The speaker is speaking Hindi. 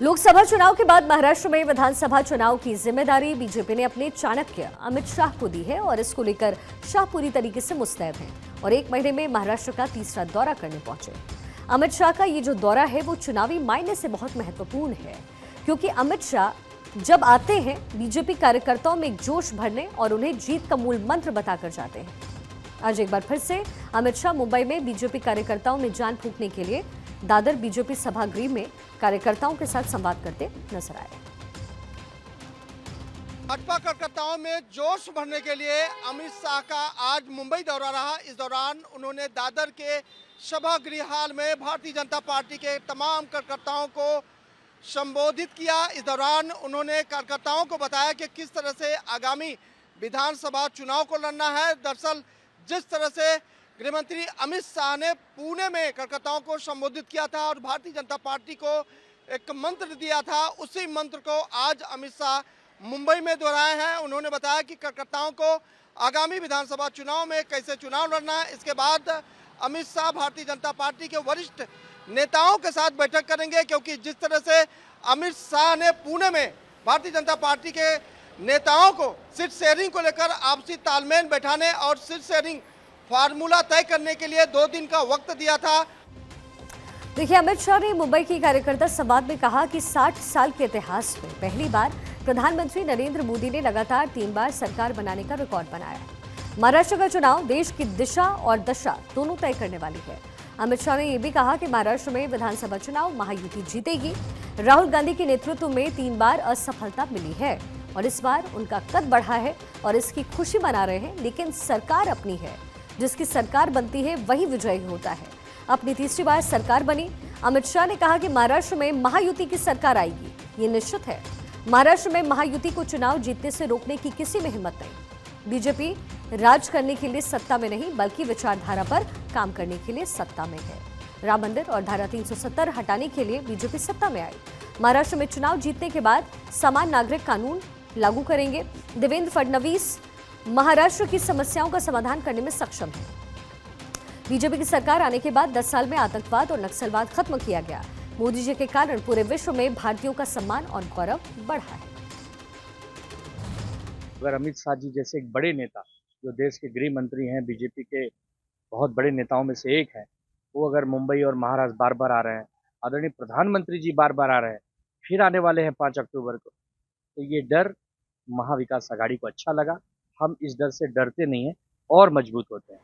लोकसभा चुनाव के बाद महाराष्ट्र में विधानसभा चुनाव की जिम्मेदारी बीजेपी ने अपने चाणक्य अमित शाह को दी है और इसको लेकर शाह पूरी तरीके से मुस्तैद हैं और एक महीने में महाराष्ट्र का तीसरा दौरा करने पहुंचे। अमित शाह का ये जो दौरा है वो चुनावी मायने से बहुत महत्वपूर्ण है, क्योंकि अमित शाह जब आते हैं बीजेपी कार्यकर्ताओं में एक जोश भरने और उन्हें जीत का मूल मंत्र बताकर जाते हैं। आज एक बार फिर से अमित शाह मुंबई में बीजेपी कार्यकर्ताओं में जान फूंकने के लिए दादर बीजेपी सभागृह में कार्यकर्ताओं के साथ संवाद करते नजर आए। भाजपा कार्यकर्ताओं में जोश भरने के लिए अमित शाह का आज मुंबई दौरा रहा। इस दौरान उन्होंने दादर के सभागृह हाल में भारतीय जनता पार्टी के तमाम कार्यकर्ताओं को संबोधित किया। इस दौरान उन्होंने कार्यकर्ताओं को बताया कि किस तरह से आगामी विधानसभा चुनाव को लड़ना है। दरअसल जिस तरह से गृहमंत्री अमित शाह ने पुणे में कार्यकर्ताओं को संबोधित किया था और भारतीय जनता पार्टी को एक मंत्र दिया था, उसी मंत्र को आज अमित शाह मुंबई में दोहराए हैं। उन्होंने बताया कि कार्यकर्ताओं को आगामी विधानसभा चुनाव में कैसे चुनाव लड़ना है। इसके बाद अमित शाह भारतीय जनता पार्टी के वरिष्ठ नेताओं के साथ बैठक करेंगे, क्योंकि जिस तरह से अमित शाह ने पुणे में भारतीय जनता पार्टी के नेताओं को सीट शेयरिंग को लेकर आपसी तालमेल बैठाने और सीट शेयरिंग फार्मूला तय करने के लिए 2 दिन का वक्त दिया था। देखिए, अमित शाह ने मुंबई की कार्यकर्ता संवाद में कहा कि 60 साल के इतिहास में पहली बार प्रधानमंत्री नरेंद्र मोदी ने लगातार 3 बार सरकार बनाने का रिकॉर्ड बनाया। महाराष्ट्र का चुनाव देश की दिशा और दशा दोनों तय करने वाली है। अमित शाह ने यह भी कहा कि महाराष्ट्र में विधानसभा चुनाव महायुति जीतेगी। राहुल गांधी के नेतृत्व में 3 बार असफलता मिली है और इस बार उनका कद बढ़ा है और इसकी खुशी मना रहे हैं, लेकिन सरकार अपनी है। जिसकी सरकार बनती है वही विजयी होता है। अपनी तीसरी बार सरकार बनी। अमित शाह ने कहा कि महाराष्ट्र में महायुति की सरकार आएगी, ये निश्चित है। महाराष्ट्र में महायुति को चुनाव जीतने से रोकने की किसी में हिम्मत नहीं। बीजेपी राज करने के लिए सत्ता में नहीं, बल्कि विचारधारा पर काम करने के लिए सत्ता में है। राम मंदिर और धारा 370 हटाने के लिए बीजेपी सत्ता में आई। महाराष्ट्र में चुनाव जीतने के बाद समान नागरिक कानून लागू करेंगे। देवेंद्र फडणवीस महाराष्ट्र की समस्याओं का समाधान करने में सक्षम है। बीजेपी की सरकार आने के बाद 10 साल में आतंकवाद और नक्सलवाद खत्म किया गया। मोदी जी के कारण पूरे विश्व में भारतीयों का सम्मान और गौरव बढ़ा है। अगर अमित शाह जी जैसे एक बड़े नेता, जो देश के गृह मंत्री हैं, बीजेपी के बहुत बड़े नेताओं में से एक हैं, वो अगर मुंबई और महाराष्ट्र बार बार आ रहे हैं, आदरणीय प्रधानमंत्री जी बार बार आ रहे हैं, फिर आने वाले हैं 5 अक्टूबर को, तो ये डर महाविकास आघाड़ी को अच्छा लगा। हम इस डर से डरते नहीं हैं और मजबूत होते हैं।